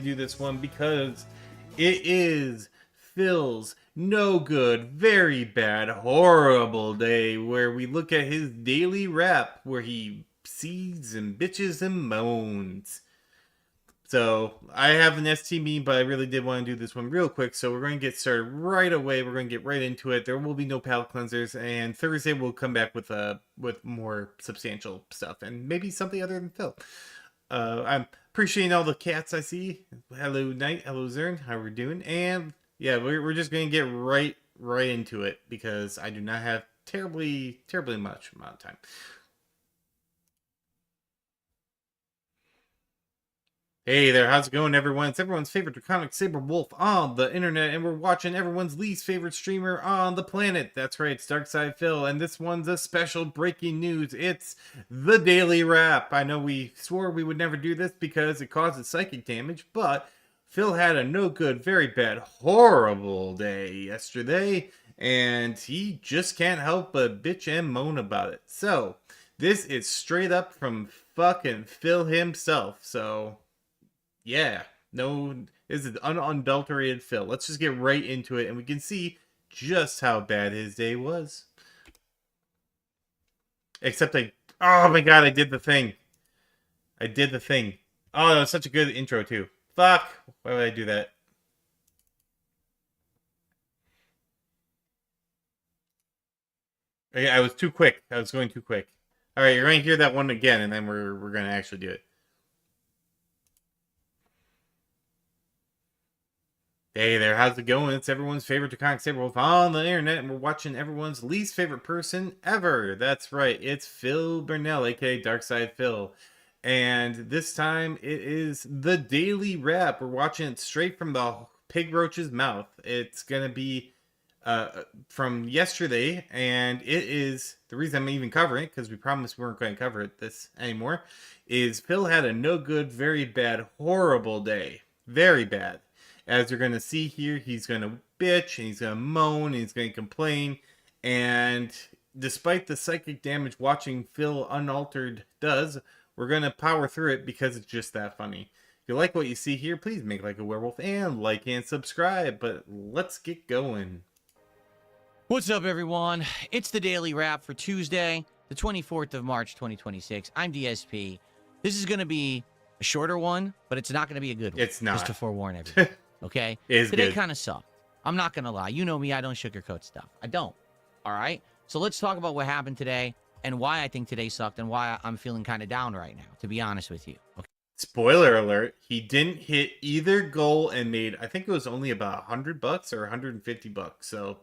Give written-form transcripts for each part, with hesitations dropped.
do this one because it is Phil's no good, very bad, horrible day where we look at his daily rap where he sees and bitches and moans. So I have an STB, but I really did want to do this one real quick. So we're going to get started right away. We're going to get right into it. There will be no palate cleansers, and Thursday we'll come back with more substantial stuff and maybe something other than Phil. I'm appreciating all the cats I see. Hello, Knight. Hello, Zern. How we're doing? And yeah, we're just gonna get right into it because I do not have terribly much amount of time. Hey there, how's it going, everyone? It's everyone's favorite draconic Sabrewolf on the internet, and we're watching everyone's least favorite streamer on the planet. That's right, it's Darkside Phil, and this one's a special breaking news. It's the Daily Wrap. I know we swore we would never do this because it causes psychic damage, but Phil had a no good, very bad, horrible day yesterday, and he just can't help but bitch and moan about it. So, this is straight up from fucking Phil himself, so yeah, no, this is unadulterated Phil. Let's just get right into it, and we can see just how bad his day was. Except oh my god, I did the thing. Oh, that was such a good intro, too. Fuck, why would I do that? Okay, I was too quick. I was going too quick. Alright, you're going to hear that one again, and then we're going to actually do it. Hey there, how's it going? It's everyone's favorite draconic Sabrewolf on the internet, and we're watching everyone's least favorite person ever. That's right, it's Phil Burnell, aka Darkside Phil. And this time, it is the Daily Wrap. We're watching it straight from the pig roach's mouth. It's going to be from yesterday, and it is, the reason I'm even covering it, because we promised we weren't going to cover this anymore, is Phil had a no good, very bad, horrible day. Very bad. As you're going to see here, he's going to bitch, and he's going to moan, and he's going to complain. And despite the psychic damage watching Phil unaltered does, we're going to power through it because it's just that funny. If you like what you see here, please make like a werewolf and like and subscribe. But let's get going. What's up, everyone? It's the Daily Wrap for Tuesday, the 24th of March, 2026. I'm DSP. This is going to be a shorter one, but it's not going to be a good one. It's not. Just to forewarn everyone. Okay? Today kind of sucked. I'm not going to lie. You know me. I don't sugarcoat stuff. I don't. All right? So let's talk about what happened today and why I think today sucked and why I'm feeling kind of down right now, to be honest with you. Okay? Spoiler alert, he didn't hit either goal and made, I think it was only about $100 or $150. So,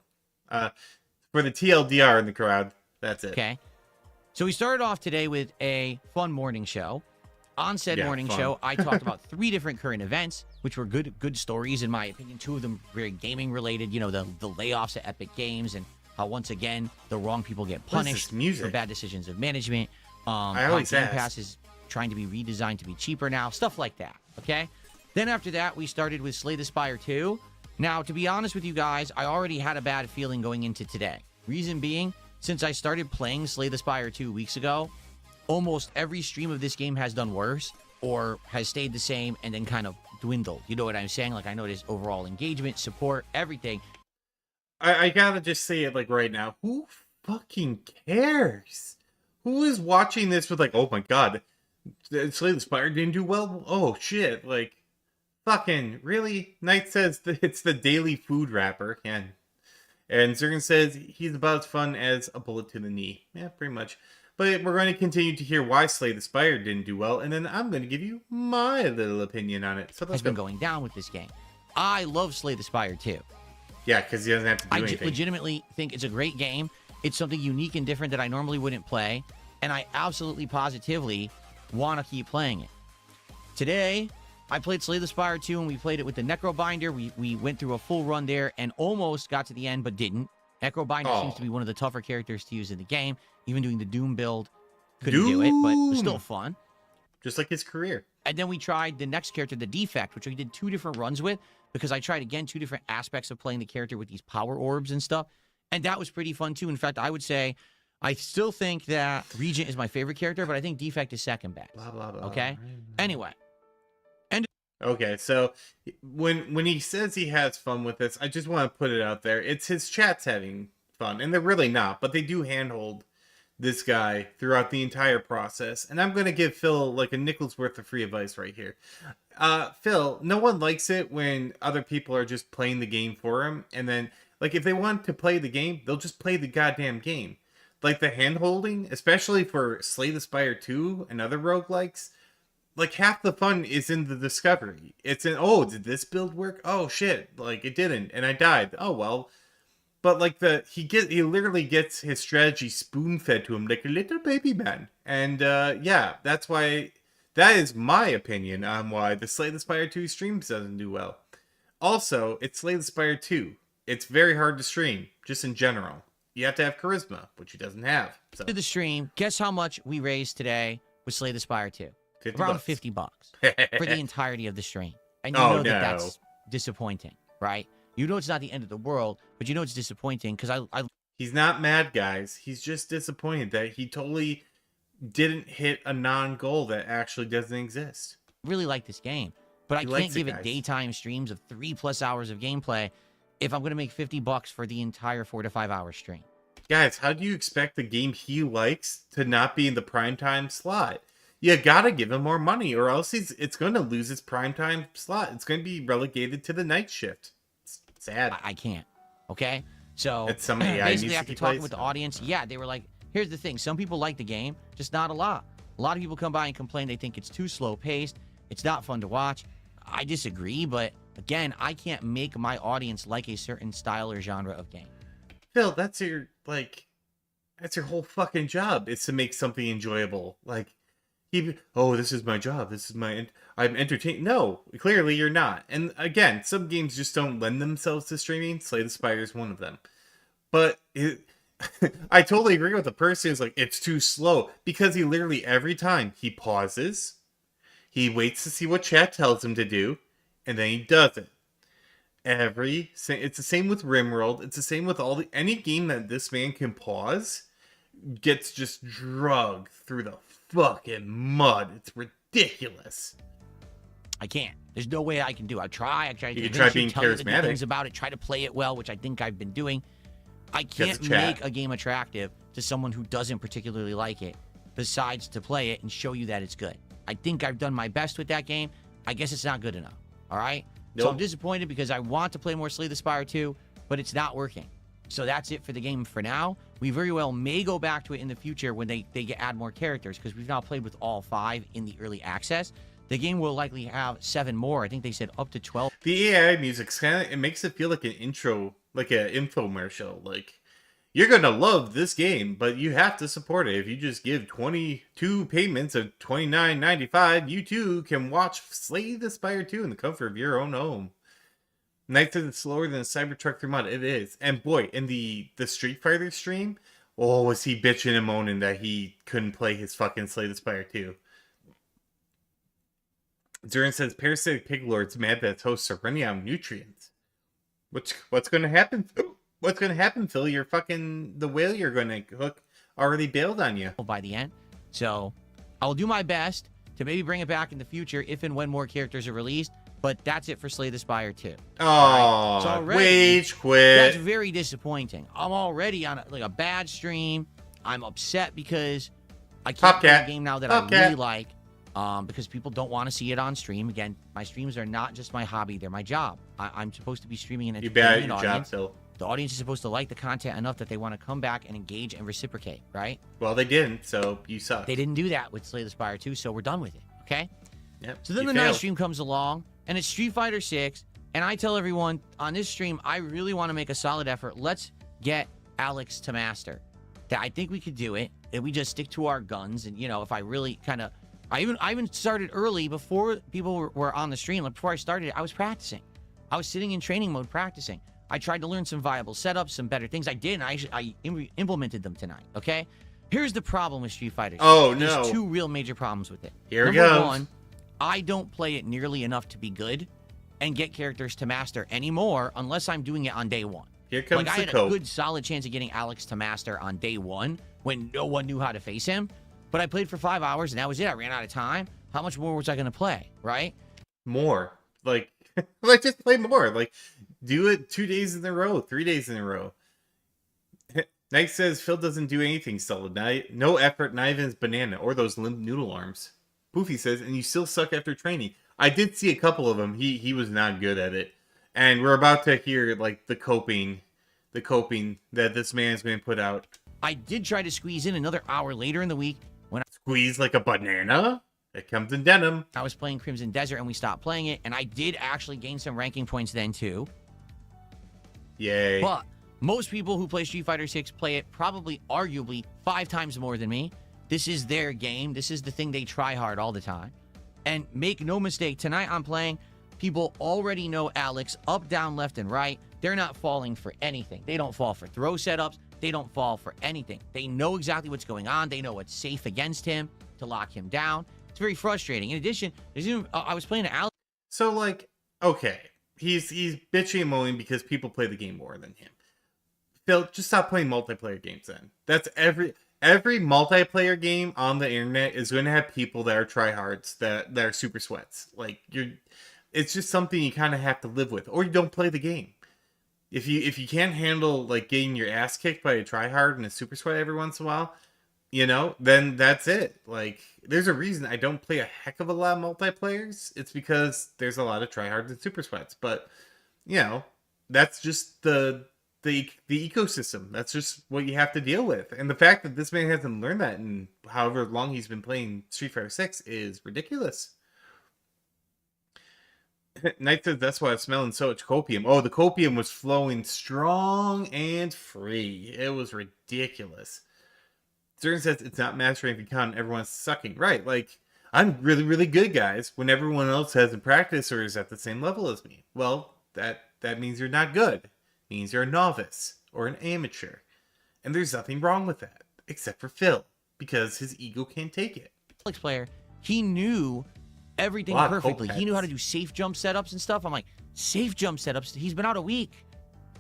for the TLDR in the crowd, that's it. Okay? So we started off today with a fun morning show. On said morning show, I talked about 3 different current events, which were good stories, in my opinion. 2 of them very gaming related. You know, the layoffs at Epic Games and how, once again, the wrong people get punished for bad decisions of management. I always Game Pass is trying to be redesigned to be cheaper now. Stuff like that, okay? Then after that, we started with Slay the Spire 2. Now, to be honest with you guys, I already had a bad feeling going into today. Reason being, since I started playing Slay the Spire 2 weeks ago, almost every stream of this game has done worse or has stayed the same and then kind of dwindled. You know what I'm saying? Like, I noticed overall engagement, support, everything. I gotta just say it like right now. Who fucking cares? Who is watching this with like, oh my god, Slay the Spire didn't do well? Oh shit, like, fucking, really? Knight says that it's the daily food wrapper, and Zergan says he's about as fun as a bullet to the knee. Yeah, pretty much. But we're going to continue to hear why Slay the Spire didn't do well, and then I'm going to give you my little opinion on it. So let's been going down with this game. I love Slay the Spire too. Yeah, because he doesn't have to do anything. I legitimately think it's a great game. It's something unique and different that I normally wouldn't play, and I absolutely positively want to keep playing it. Today, I played Slay the Spire 2, and we played it with the Necrobinder. We went through a full run there and almost got to the end, but didn't. Necrobinder seems to be one of the tougher characters to use in the game. Even doing the Doom build, couldn't do it, but it was still fun. Just like his career. And then we tried the next character, the Defect, which we did 2 different runs with, because I tried, again, 2 different aspects of playing the character with these power orbs and stuff. And that was pretty fun, too. In fact, I would say, I still think that Regent is my favorite character, but I think Defect is second best. Blah, blah, blah. Okay? Anyway. Okay, so when he says he has fun with this, I just want to put it out there. It's his chat's having fun, and they're really not, but they do handhold this guy throughout the entire process. And I'm gonna give Phil like a nickel's worth of free advice right here. Phil, no one likes it when other people are just playing the game for him, and then like if they want to play the game, they'll just play the goddamn game. Like the hand holding, especially for Slay the Spire 2 and other roguelikes, like half the fun is in the discovery. It's in, oh, did this build work? Oh shit, like it didn't, and I died. Oh well. But like he literally gets his strategy spoon fed to him like a little baby man. And yeah, that's why that is my opinion on why the Slay the Spire 2 streams doesn't do well. Also, it's Slay the Spire 2. It's very hard to stream, just in general. You have to have charisma, which he doesn't have. So To the stream, guess how much we raised today with Slay the Spire 2? 50 Around bucks. $50 for the entirety of the stream. And you Oh, know that no. that's disappointing, right? You know it's not the end of the world, but you know it's disappointing because I He's not mad, guys. He's just disappointed that he totally didn't hit a non-goal that actually doesn't exist. really like this game, but I He can't likes it, give it guys. daytime streams of 3+ hours of gameplay if I'm going to make $50 for the entire 4 to 5 hour stream. Guys, how do you expect the game he likes to not be in the primetime slot? You gotta give him more money, or else it's going to lose its primetime slot. It's going to be relegated to the night shift. It's sad. I can't. Okay, so It's some AI basically needs to after keep talking plays. with the audience, yeah, they were like, "Here's the thing: some people like the game, just not a lot. A lot of people come by and complain they think it's too slow paced. It's not fun to watch. I disagree, but again, I can't make my audience like a certain style or genre of game. Phil, that's your whole fucking job. Is to make something enjoyable. Like, this is my job. I'm entertained. No, clearly you're not. And again, some games just don't lend themselves to streaming. Slay the Spire is one of them. But I totally agree with the person who's like, it's too slow, because he literally every time he pauses, he waits to see what chat tells him to do, and then he does it. It's the same with RimWorld. It's the same with any game that this man can pause gets just drugged through the fucking mud. It's ridiculous. I can't. There's no way I can do it. I try to You can convince try you, being tell you the good charismatic. things about it, try to play it well, which I think I've been doing. I Because can't of chat. make a game attractive to someone who doesn't particularly like it, besides to play it and show you that it's good. I think I've done my best with that game. I guess it's not good enough. All right? So I'm Nope. disappointed because I want to play more Slay the Spire 2, but it's not working. So that's it for the game for now. We very well may go back to it in the future when they add more characters, because we've now played with all 5 in the early access. The game will likely have 7 more. I think they said up to 12. The AI music's it makes it feel like an intro, like an infomercial. Like, you're gonna love this game, but you have to support it. If you just give 22 payments of $29.95, you too can watch Slay the Spire 2 in the comfort of your own home. Night says it's slower than a Cybertruck 3 mod. It is. And boy, in the Street Fighter stream, oh, was he bitching and moaning that he couldn't play his fucking Slay the Spire 2. Durin says parasitic pig lord's mad that its hosts are running out of nutrients. What's going to happen? What's going to happen, Phil? You're fucking the whale you're going to hook already bailed on you. by the end. So I'll do my best to maybe bring it back in the future if and when more characters are released. But that's it for Slay the Spire 2. Oh, So already, wage That's quit. very disappointing. I'm already on a bad stream. I'm upset because I can't play Popcat. a game now that I Popcat. really like, because people don't want to see it on stream. Again, my streams are not just my hobby; they're my job. I'm supposed to be streaming an You bad at entertainment your job, audience. Phil. The audience is supposed to like the content enough that they want to come back and engage and reciprocate, right? Well, they didn't, so you suck. They didn't do that with Slay the Spire 2, so we're done with it, okay? Yep, So then you the night failed. stream comes along, and it's Street Fighter 6, and I tell everyone on this stream, I really want to make a solid effort. Let's get Alex to master. That I think we could do it, and we just stick to our guns, and, if I really kind of... I even started early before people were on the stream. Like, before I started, I was practicing. I was sitting in training mode practicing. I tried to learn some viable setups, some better things. I did, and I implemented them tonight, okay? Here's the problem with Street Fighter 6. Oh, no. There's 2 real major problems with it. Here it Number goes. 1, I don't play it nearly enough to be good and get characters to master anymore unless I'm doing it on day 1. Here comes Like, I the had a cope. good, solid chance of getting Alex to master on day 1 when no one knew how to face him. But I played for 5 hours, and that was it. I ran out of time. How much more was I going to play, right? more. Like, like just play more. Like, do it 2 days in a row, 3 days in a row. Knight says Phil doesn't do anything solid. No effort, not even his banana or those limp noodle arms. Poofy says, and you still suck after training. I did see a couple of them. He was not good at it. And we're about to hear like the coping that this man's going to put out. I did try to squeeze in another hour later in the week when Squeeze like a banana? It comes in denim. I was playing Crimson Desert and we stopped playing it, and I did actually gain some ranking points then too. Yay. But most people who play Street Fighter 6 play it probably arguably 5 times more than me. This is their game. This is the thing they try hard all the time. And make no mistake, tonight I'm playing, people already know Alex up, down, left, and right. They're not falling for anything. They don't fall for throw setups. They don't fall for anything. They know exactly what's going on. They know what's safe against him to lock him down. It's very frustrating. In addition, there's even, I was playing Alex. So, like, okay, he's bitching and moaning because people play the game more than him. Phil, just stop playing multiplayer games then. That's every multiplayer game on the internet is going to have people that are tryhards, that are super sweats. Like, it's just something you kind of have to live with, or you don't play the game. If you can't handle like getting your ass kicked by a tryhard and a super sweat every once in a while, you know, then that's it. Like, there's a reason I don't play a heck of a lot of multiplayers. It's because there's a lot of tryhards and super sweats. But, you know, that's just the ecosystem. That's just what you have to deal with. And the fact that this man hasn't learned that in however long he's been playing Street Fighter 6 is ridiculous. Knight says that's why I'm smelling so much copium. Oh, the copium was flowing strong and free. It was ridiculous. Stern says it's not mastering if you count everyone's sucking. Right, like, I'm really, really good, guys, when everyone else hasn't practiced or is at the same level as me. Well, that means you're not good. It means you're a novice or an amateur. And there's nothing wrong with that, except for Phil, because his ego can't take it. Alex player, he knew everything perfectly. He knew how to do safe jump setups and stuff. I'm like, safe jump setups? He's been out a week.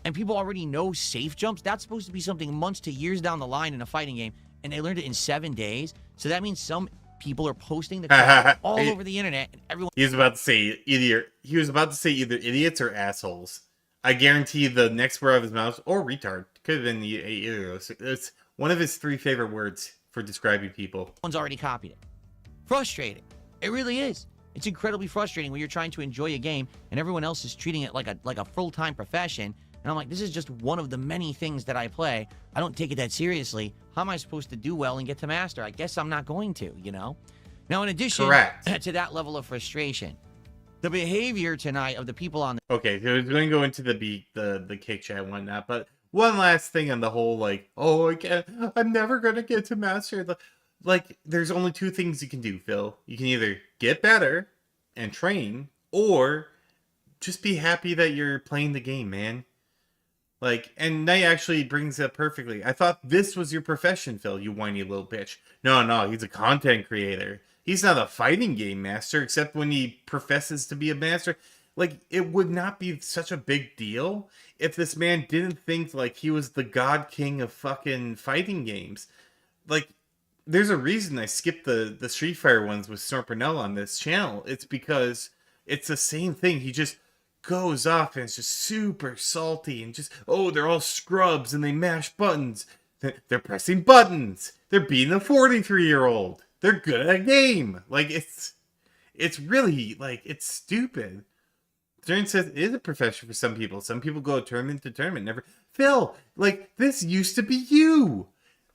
And people already know safe jumps? That's supposed to be something months to years down the line in a fighting game. And they learned it in 7 days. So that means some people are posting the crap all over the internet. And everyone... He was about to say either idiots or assholes. I guarantee the next word out of his mouth, or retard. Could have been either of those. It's one of his 3 favorite words for describing people. One's already copied it. Frustrating. It really is. It's incredibly frustrating when you're trying to enjoy a game and everyone else is treating it like a full-time profession. And I'm like, this is just one of the many things that I play. I don't take it that seriously. How am I supposed to do well and get to master? I guess I'm not going to, you know? Now, in addition to that level of frustration, the behavior tonight of the people on the... Okay, so we're going to go into the kick chat and whatnot, but one last thing on the whole, like, oh, I'm never going to get to master. Like, there's only 2 things you can do, Phil. You can either get better and train, or just be happy that you're playing the game, man. Like, and Knight actually brings it up perfectly. I thought this was your profession, Phil, you whiny little bitch. No, he's a content creator. He's not a fighting game master, except when he professes to be a master. Like, it would not be such a big deal if this man didn't think, like, he was the god king of fucking fighting games. Like, there's a reason I skipped the Street Fighter ones with Snorpernell on this channel. It's because it's the same thing. He just goes off and it's just super salty and just, oh, they're all scrubs and they mash buttons. They're pressing buttons. They're beating a 43-year-old. They're good at a game. Like, it's really, like, it's stupid. Stern says it is a profession for some people. Some people go tournament to tournament. Never. Phil, like, this used to be you.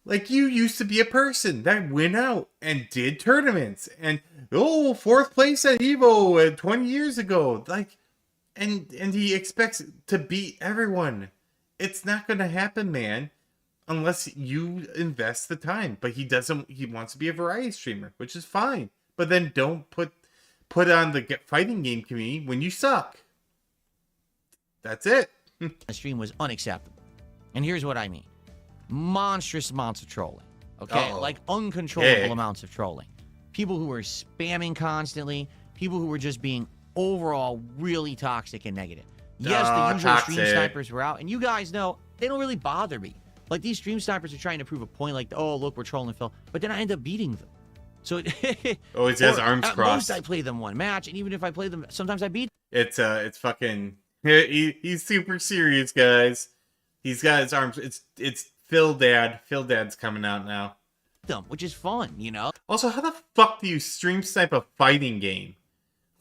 Like, you used to be a person that went out and did tournaments. And, 4th place at EVO 20 years ago. Like, and he expects to beat everyone. It's not going to happen, man. Unless you invest the time. But he wants to be a variety streamer, which is fine. But then don't put on the fighting game community when you suck. That's it. The stream was unacceptable. And here's what I mean. Monstrous amounts of trolling. Okay? Like uncontrollable amounts of trolling. People who were spamming constantly. People who were just being overall really toxic and negative. Yes, the usual stream snipers were out. And you guys know, they don't really bother me. Like, these stream snipers are trying to prove a point like, oh, look, we're trolling Phil. But then I end up beating them. So it, Oh, he has or arms at crossed. most I play them one match, and even if I play them, sometimes I beat It's fucking. He's super serious, guys. He's got his arms. It's Phil Dad. Phil Dad's coming out now. them, which is fun, you know. Also, how the fuck do you stream snipe a fighting game?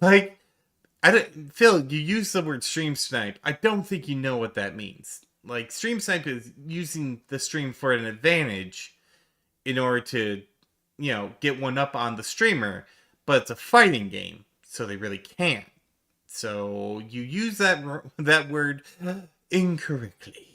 Like, I don't, Phil, you use the word stream snipe. I don't think you know what that means. Like, stream snipe is using the stream for an advantage in order to, get one up on the streamer. But it's a fighting game, so they really can't. So you use that word incorrectly.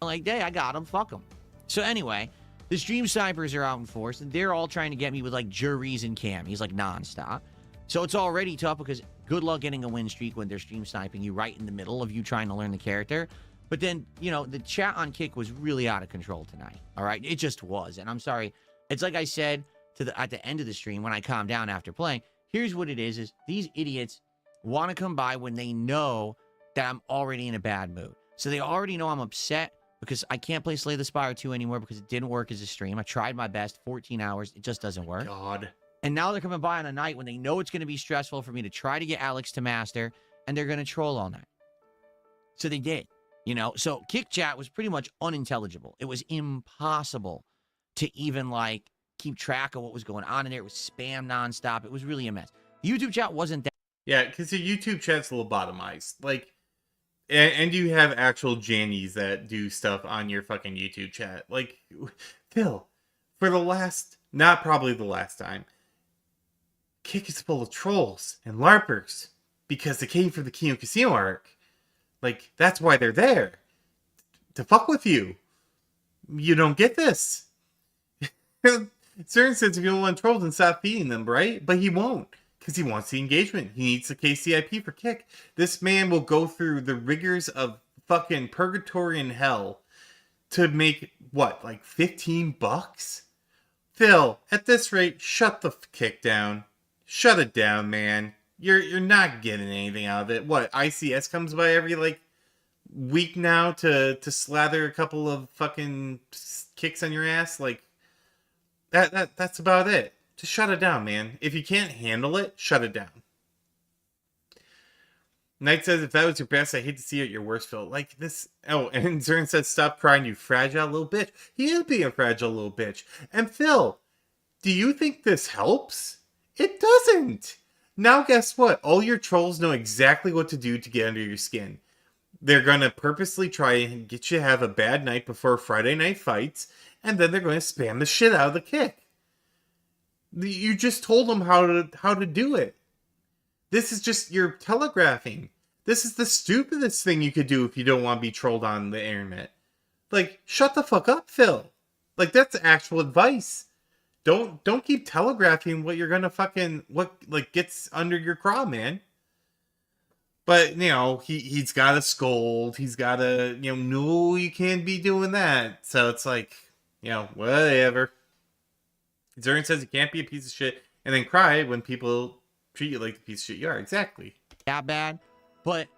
Like, hey, I got him. Fuck him. So anyway, the stream snipers are out in force, and they're all trying to get me with like juries and He's like nonstop. So it's already tough because good luck getting a win streak when they're stream sniping you right in the middle of you trying to learn the character. But then, the chat on Kick was really out of control tonight. All right, it just was, and I'm sorry. It's like I said at the end of the stream when I calmed down after playing. Here's what it is these idiots want to come by when they know that I'm already in a bad mood. So they already know I'm upset because I can't play Slay the Spire 2 anymore because it didn't work as a stream. I tried my best, 14 hours. It just doesn't work. God. And now they're coming by on a night when they know it's going to be stressful for me to try to get Alex to master, and they're going to troll all night. So they did, So Kick Chat was pretty much unintelligible. It was impossible to even, keep track of what was going on in there. It was spam nonstop. It was really a mess. YouTube chat wasn't that. Yeah, because your YouTube chat's lobotomized. And you have actual Jannies that do stuff on your fucking YouTube chat. Like, Phil, for not probably the last time, Kick is full of trolls and LARPers because they came from the Kino Casino arc. Like, that's why they're there. To fuck with you. You don't get this. Certain says if you don't want trolls, then stop feeding them, right? But he won't. Because he wants the engagement. He needs the KCIP for Kick. This man will go through the rigors of fucking purgatory and hell to make, what, like $15? Phil, at this rate, shut the Kick down. Shut it down, man. You're not getting anything out of it. What, ICS comes by every, week now to slather a couple of fucking kicks on your ass? That's about it. Just shut it down, man. If you can't handle it, shut it down. Knight says, if that was your best, I hate to see it at your worst, Phil. Like this. Oh, and Zern says, stop crying, you fragile little bitch. He is being a fragile little bitch. And Phil, do you think this helps? It doesn't. Now, guess what? All your trolls know exactly what to do to get under your skin. They're going to purposely try and get you to have a bad night before Friday night fights, and then they're going to spam the shit out of the Kick. You just told them how to do it. This is just your telegraphing. This is the stupidest thing you could do if you don't want to be trolled on the internet. Shut the fuck up, Phil. That's actual advice. Don't keep telegraphing what you're gonna gets under your craw, man. But he's got to scold. He's got to no, you can't be doing that. So it's whatever. Zern says you can't be a piece of shit and then cry when people treat you like the piece of shit you are. Exactly. That bad. But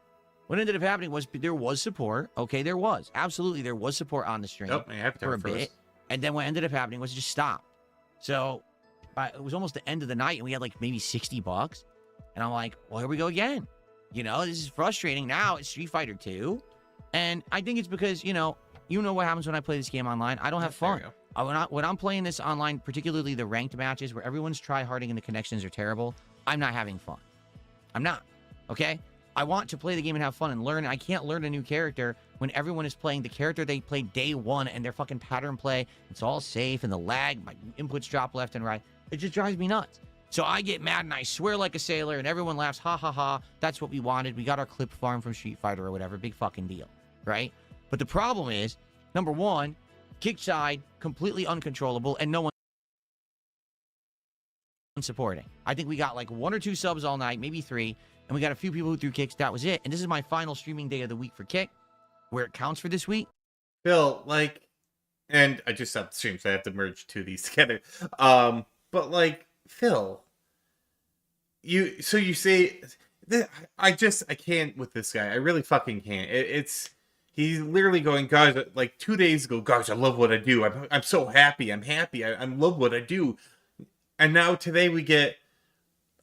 what ended up happening was there was support. Okay, there was. Absolutely, there was support on the stream for a bit. And then what ended up happening was it just stopped. So it was almost the end of the night, and we had maybe $60. And I'm like, well, here we go again. This is frustrating. Now it's Street Fighter 2. And I think it's because, you know what happens when I play this game online. I don't have fun. When I'm playing this online, particularly the ranked matches where everyone's try-harding and the connections are terrible, I'm not having fun. I'm not. Okay? I want to play the game and have fun and learn. I can't learn a new character when everyone is playing the character they played day one and their fucking pattern play. It's all safe and the lag, my inputs drop left and right. It just drives me nuts. So I get mad and I swear like a sailor and everyone laughs, ha ha ha. That's what we wanted. We got our clip farm from Street Fighter or whatever. Big fucking deal. Right? But the problem is, number one, Kick side, completely uncontrollable, and no one supporting. I think we got 1 or 2 subs all night, maybe 3, and we got a few people who threw kicks. That was it. And this is my final streaming day of the week for Kick, where it counts for this week. Phil, and I just stopped the stream, so I have to merge 2 of these together. But Phil, you say, I can't with this guy. I really fucking can't. He's literally going, guys, 2 days ago, guys, I love what I do. I'm so happy. I'm happy. I love what I do. And now today we get,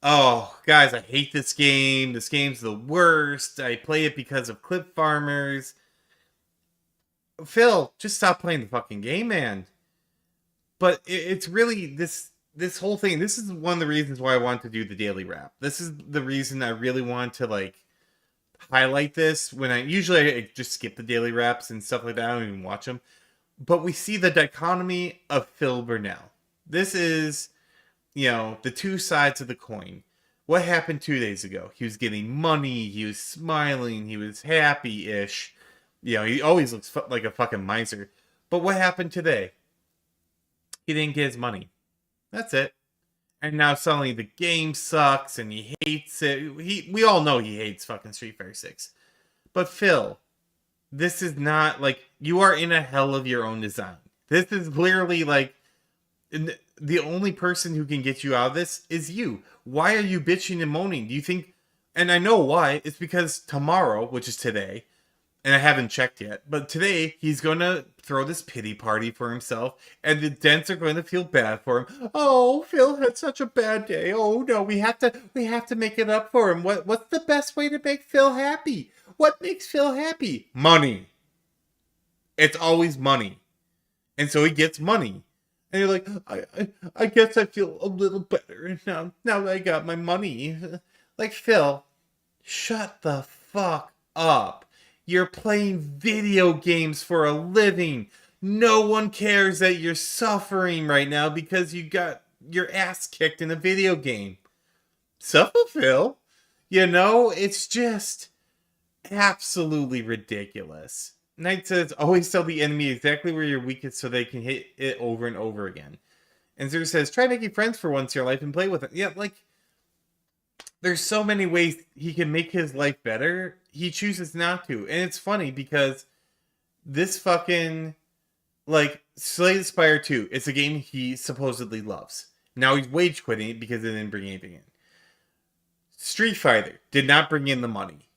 oh, guys, I hate this game. This game's the worst. I play it because of clip farmers. Phil, just stop playing the fucking game, man. But it's really this whole thing. This is one of the reasons why I want to do the daily wrap. This is the reason I really want to like highlight this. When I just skip the daily wraps and stuff like that. I don't even watch them. But we see the dichotomy of Phil Burnell. This is, the two sides of the coin. What happened 2 days ago? He was getting money. He was smiling. He was happy-ish. He always looks like a fucking miser. But what happened today? He didn't get his money. That's it. And now suddenly the game sucks and he hates it. We all know he hates fucking Street Fighter 6. But Phil, this is not like, you are in a hell of your own design. This is clearly like, the only person who can get you out of this is you. Why are you bitching and moaning? Do you think, and I know why, it's because tomorrow, which is today, and I haven't checked yet, but today he's going to throw this pity party for himself, and the dents are going to feel bad for him. Oh, Phil had such a bad day. Oh no, we have to make it up for him. What's the best way to make Phil happy? What makes Phil happy? Money. It's always money. And so he gets money. And you're like, I guess I feel a little better now that I got my money. Like, Phil, shut the fuck up. You're playing video games for a living. No one cares that you're suffering right now because you got your ass kicked in a video game. Suffer, Phil. It's just absolutely ridiculous. Knight says, always tell the enemy exactly where you're weakest so they can hit it over and over again. And Zero says, try making friends for once in your life and play with them. Yeah, like, there's so many ways he can make his life better. He chooses not to. And it's funny because this fucking, like, Slay the Spire 2, it's a game he supposedly loves. Now he's wage quitting it because it didn't bring anything in. Street Fighter did not bring in the money.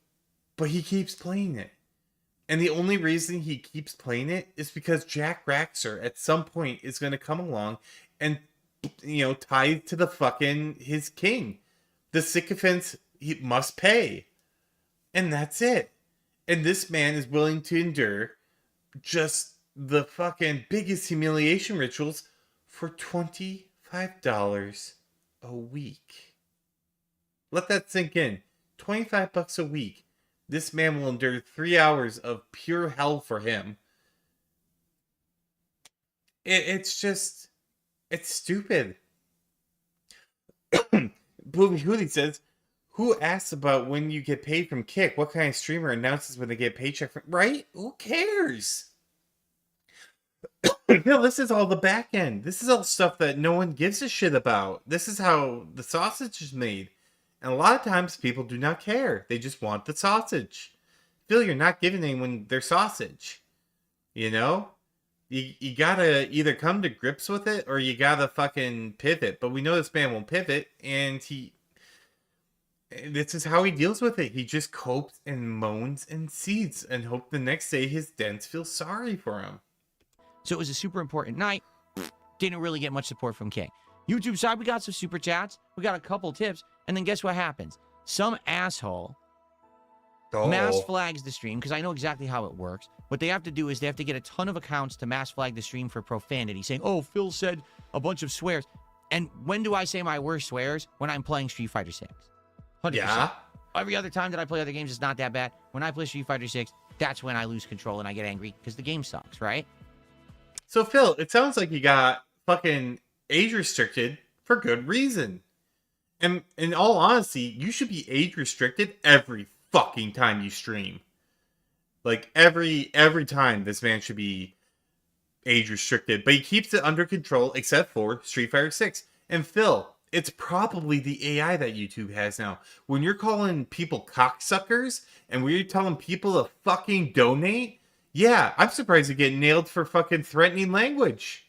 But he keeps playing it. And the only reason he keeps playing it is because Jack Raxer at some point is going to come along and, tie to the fucking his king. The sycophants he must pay. And that's it. And this man is willing to endure just the fucking biggest humiliation rituals for $25 a week. Let that sink in. $25 a week. This man will endure 3 hours of pure hell for him. It's stupid. Booby Hootie says, who asks about when you get paid from Kick? What kind of streamer announces when they get a paycheck from... Right? Who cares? No, this is all the back end. This is all stuff that no one gives a shit about. This is how the sausage is made. And a lot of times people do not care. They just want the sausage. Phil, you're not giving anyone their sausage. You gotta either come to grips with it or you gotta fucking pivot. But we know this man won't pivot, and this is how he deals with it. He just copes and moans and seethes and hope the next day his dents feel sorry for him. So it was a super important night. Didn't really get much support from King. YouTube side, we got some super chats. We got a couple tips. And then guess what happens? Some asshole mass flags the stream, because I know exactly how it works. What they have to do is they have to get a ton of accounts to mass flag the stream for profanity, saying, oh, Phil said a bunch of swears. And when do I say my worst swears? When I'm playing Street Fighter 6. 100%. Yeah. Every other time that I play other games, it's not that bad. When I play Street Fighter 6, that's when I lose control and I get angry because the game sucks, right? So, Phil, it sounds like you got fucking age restricted for good reason. And in all honesty, you should be age restricted every fucking time you stream. Like, every time this man should be age restricted. But he keeps it under control, except for Street Fighter 6. And Phil, it's probably the AI that YouTube has now. When you're calling people cocksuckers, and when you're telling people to fucking donate, yeah, I'm surprised you get nailed for fucking threatening language.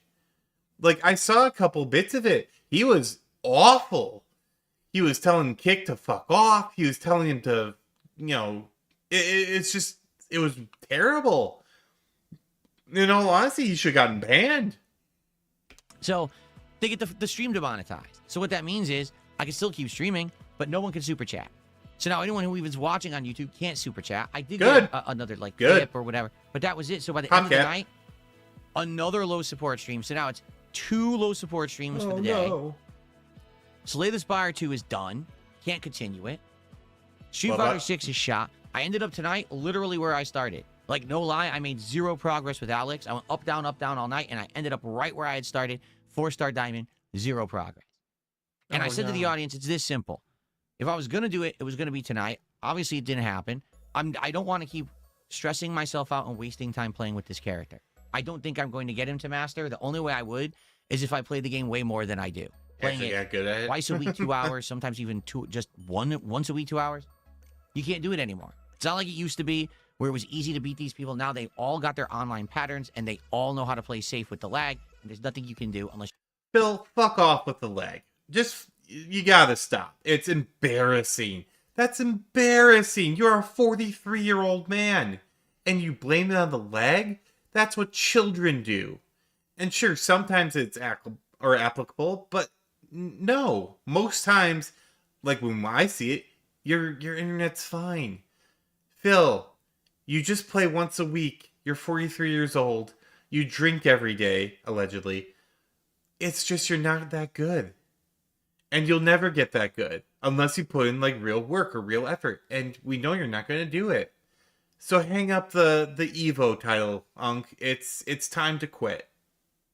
Like, I saw a couple bits of it. He was awful. He was telling Kick to fuck off. He was telling him to, it was terrible. In all honesty, he should have gotten banned. So, they get the stream demonetized. So what that means is I can still keep streaming, but no one can super chat. So now anyone who even watching on YouTube can't super chat. I did get another like tip or whatever, but that was it. So by the end of the night, another low support stream. So now it's 2 low support streams for the day. No. Slay the Spire 2 is done. Can't continue it. Street Fighter 6 is shot. I ended up tonight literally where I started. Like, no lie, I made 0 progress with Alex. I went up, down, all night, and I ended up right where I had started. 4-star diamond, 0 progress. And I said to the audience, it's this simple. If I was going to do it, it was going to be tonight. Obviously, it didn't happen. I don't want to keep stressing myself out and wasting time playing with this character. I don't think I'm going to get him to master. The only way I would is if I played the game way more than I do. Playing it good at it twice a week, 2 hours, sometimes even once a week, 2 hours. You can't do it anymore. It's not like it used to be where it was easy to beat these people. Now they all got their online patterns and they all know how to play safe with the lag. And there's nothing you can do unless... Phil, fuck off with the lag. You gotta stop. It's embarrassing. That's embarrassing. You're a 43-year-old man. And you blame it on the lag? That's what children do. And sure, sometimes it's applicable, but no. Most times, like when I see it, your internet's fine. Phil, you just play once a week. You're 43 years old. You drink every day, allegedly. It's just you're not that good. And you'll never get that good unless you put in like real work or real effort. And we know you're not going to do it. So hang up the Evo title, Unk. It's time to quit.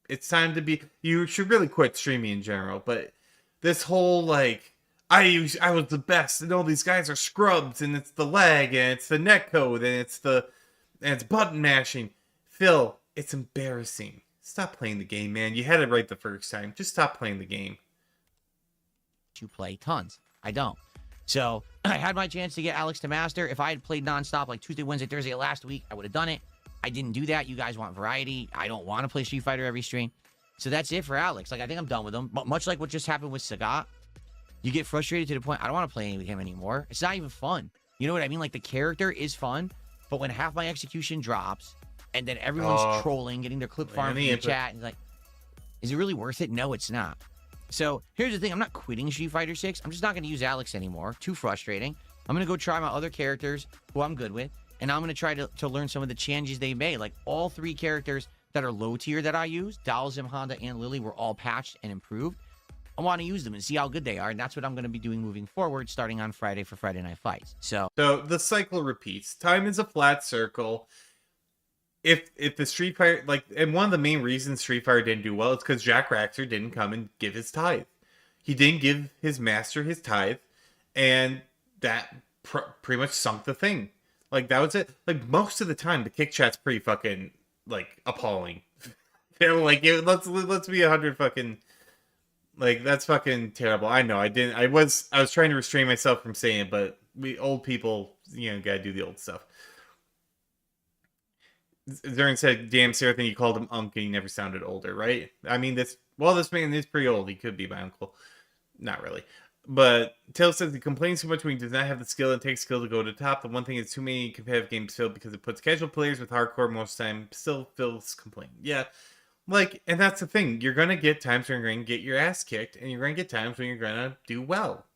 It's time to be... You should really quit streaming in general. But this whole like... I was the best, and all these guys are scrubs, and it's the lag, and it's the netcode, and it's button mashing. Phil, it's embarrassing. Stop playing the game, man. You had it right the first time. Just stop playing the game. You play tons. I don't. So I had my chance to get Alex to master. If I had played nonstop like Tuesday, Wednesday, Thursday last week, I would have done it. I didn't do that. You guys want variety. I don't want to play Street Fighter every stream. So that's it for Alex. Like, I think I'm done with him. But much like what just happened with Sagat, you get frustrated to the point, I don't want to play with him anymore. It's not even fun. You know what I mean? Like, the character is fun, but when half my execution drops, and then everyone's trolling, getting their clip farm in the chat, and like, is it really worth it? No, it's not. So, here's the thing. I'm not quitting Street Fighter 6. I'm just not going to use Alex anymore. Too frustrating. I'm going to go try my other characters who I'm good with, and I'm going to try to learn some of the changes they made. Like, all 3 characters that are low tier that I use, Dalzim, Honda, and Lily, were all patched and improved. I want to use them and see how good they are, and that's what I'm going to be doing moving forward, starting on Friday for Friday Night Fights. So the cycle repeats. Time is a flat circle. If the Street Fighter, like, and one of the main reasons Street Fighter didn't do well is because Jack Raxer didn't come and give his tithe. He didn't give his master his tithe, and that pretty much sunk the thing. Like, that was it. Like, most of the time, the kick chat's pretty fucking, like, appalling. They're like, let's be 100 fucking... Like, that's fucking terrible. I know. I was trying to restrain myself from saying it, but we old people, gotta do the old stuff. Zern said, damn, Sarah, I think you called him Unk and he never sounded older, right? I mean, this man is pretty old. He could be my uncle. Not really. But Tail says he complains too much when he does not have the skill and takes skill to go to the top. The one thing is too many competitive games fail because it puts casual players with hardcore most of the time. Still Phil's complaint. Yeah. Like, and that's the thing. You're going to get times when you're going to get your ass kicked, and you're going to get times when you're going to do well.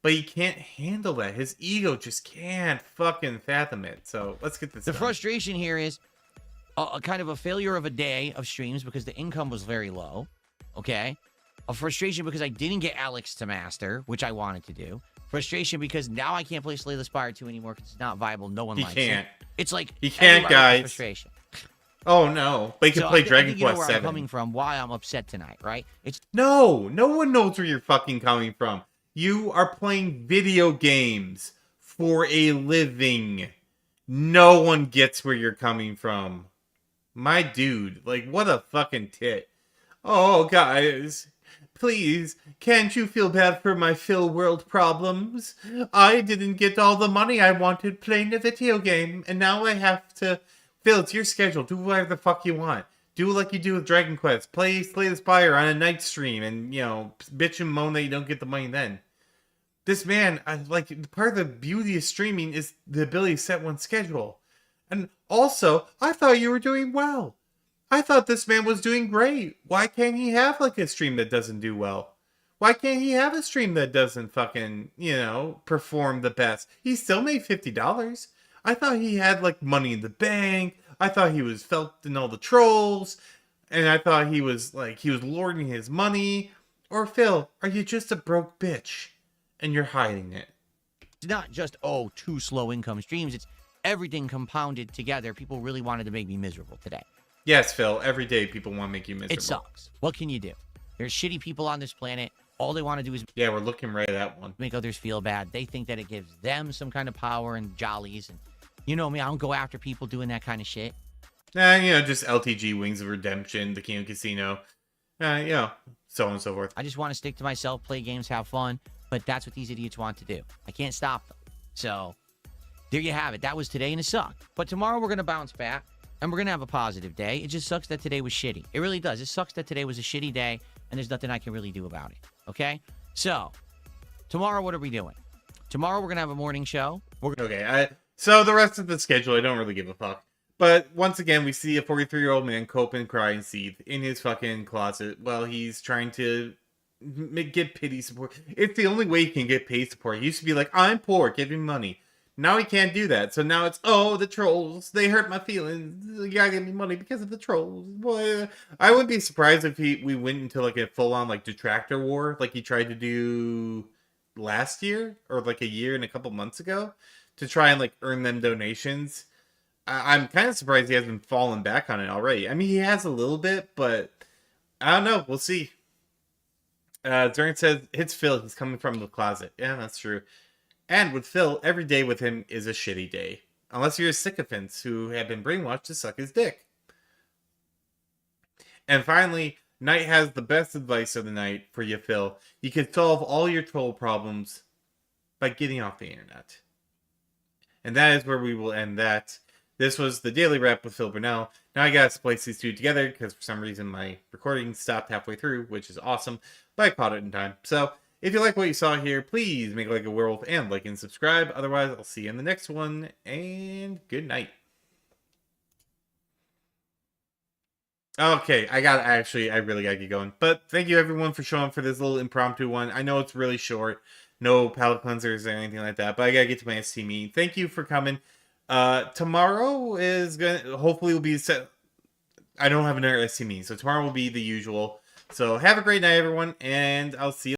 But he can't handle that. His ego just can't fucking fathom it. So, let's get this done. Frustration here is a kind of a failure of a day of streams because the income was very low, okay? A frustration because I didn't get Alex to master, which I wanted to do. Frustration because now I can't play Slay the Spire 2 anymore because it's not viable. No one likes it. It's like... He can't, guys. Frustration. Oh no! But you can play Dragon Quest 7. I'm coming from, why I'm upset tonight, right? No one knows where you're fucking coming from. You are playing video games for a living. No one gets where you're coming from. My dude, like, what a fucking tit. Oh, guys, please, can't you feel bad for my Phil World problems? I didn't get all the money I wanted playing a video game, and now I have to... Phil, it's your schedule. Do whatever the fuck you want. Do like you do with Dragon Quest. Play Slay the Spire on a night stream and, bitch and moan that you don't get the money then. This man, part of the beauty of streaming is the ability to set one's schedule. And also, I thought you were doing well. I thought this man was doing great. Why can't he have like a stream that doesn't do well? Why can't he have a stream that doesn't fucking, perform the best? He still made $50. I thought he had like money in the bank. I thought he was felt in all the trolls. And I thought he was lording his money. Or Phil, are you just a broke bitch? And you're hiding it. It's not just, oh, two slow income streams. It's everything compounded together. People really wanted to make me miserable today. Yes, Phil, every day people want to make you miserable. It sucks. What can you do? There's shitty people on this planet. All they want to do is Yeah, we're looking right at that one. make others feel bad. They think that it gives them some kind of power and jollies. And you know me, I don't go after people doing that kind of shit. Just LTG, Wings of Redemption, The King of Casino, so on and so forth. I just want to stick to myself, play games, have fun. But that's what these idiots want to do. I can't stop them. So there you have it. That was today, and it sucked. But tomorrow we're going to bounce back, and we're going to have a positive day. It just sucks that today was shitty. It really does. It sucks that today was a shitty day, and there's nothing I can really do about it. Okay? So tomorrow, what are we doing? Tomorrow we're going to have a morning show. So the rest of the schedule, I don't really give a fuck. But once again, we see a 43-year-old man cope and cry and seethe in his fucking closet while he's trying to get pity support. It's the only way he can get pay support. He used to be like, I'm poor, give me money. Now he can't do that. So now it's, oh, the trolls, they hurt my feelings. You gotta give me money because of the trolls. Boy, I wouldn't be surprised if we went into like a full-on like detractor war like he tried to do last year or like a year and a couple months ago to try and like earn them donations. I'm kind of surprised he hasn't fallen back on it already. I mean, he has a little bit, but I don't know. We'll see. During says, hits Phil. He's coming from the closet. Yeah, that's true. And with Phil, every day with him is a shitty day. Unless you're a sycophant who have been brainwashed to suck his dick. And finally, Knight has the best advice of the night for you, Phil. You can solve all your troll problems by getting off the internet. And that is where we will end that. This was the Daily Wrap with Phil Burnell. Now I gotta splice these two together because for some reason my recording stopped halfway through, which is awesome, but I caught it in time. So if you like what you saw here, please make like a werewolf and like and subscribe. Otherwise, I'll see you in the next one, and good night. Okay, I really gotta get going. But thank you everyone for showing up for this little impromptu one. I know it's really short, no palate cleansers or anything like that, but I gotta get to my ST meeting. Thank you for coming. Tomorrow is hopefully will be set. I don't have another ST meeting, so tomorrow will be the usual. So have a great night, everyone, and I'll see you.